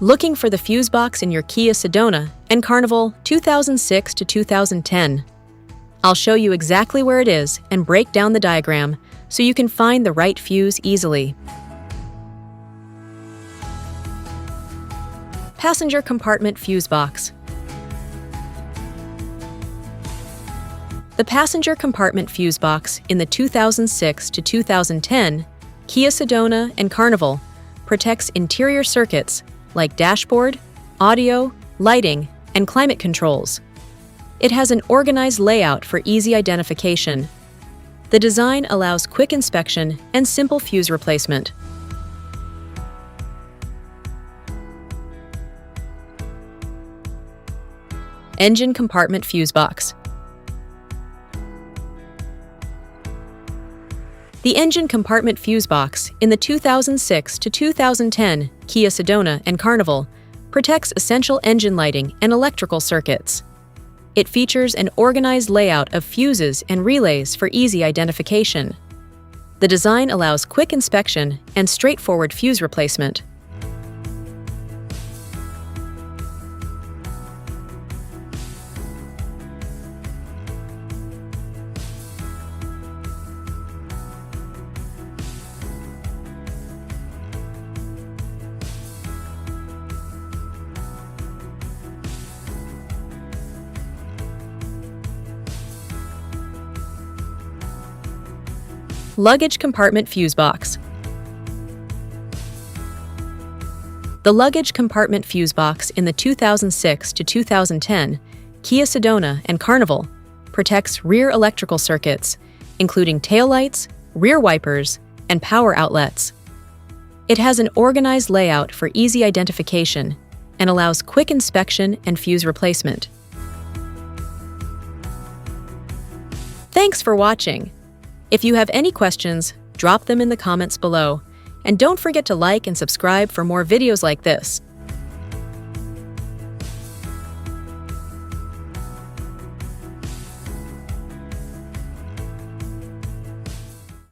Looking for the fuse box in your Kia Sedona and Carnival 2006 to 2010. I'll show you exactly where it is and break down the diagram so you can find the right fuse easily. Passenger compartment fuse box. The passenger compartment fuse box in the 2006 to 2010 Kia Sedona and Carnival protects interior circuits like dashboard, audio, lighting, and climate controls. It has an organized layout for easy identification. The design allows quick inspection and simple fuse replacement. Engine compartment fuse box. The engine compartment fuse box in the 2006 to 2010 Kia Sedona and Carnival protects essential engine lighting and electrical circuits. It features an organized layout of fuses and relays for easy identification. The design allows quick inspection and straightforward fuse replacement. Luggage compartment fuse box. The luggage compartment fuse box in the 2006 to 2010 Kia Sedona and Carnival protects rear electrical circuits, including taillights, rear wipers, and power outlets. It has an organized layout for easy identification and allows quick inspection and fuse replacement. Thanks for watching. If you have any questions, drop them in the comments below. And don't forget to like and subscribe for more videos like this.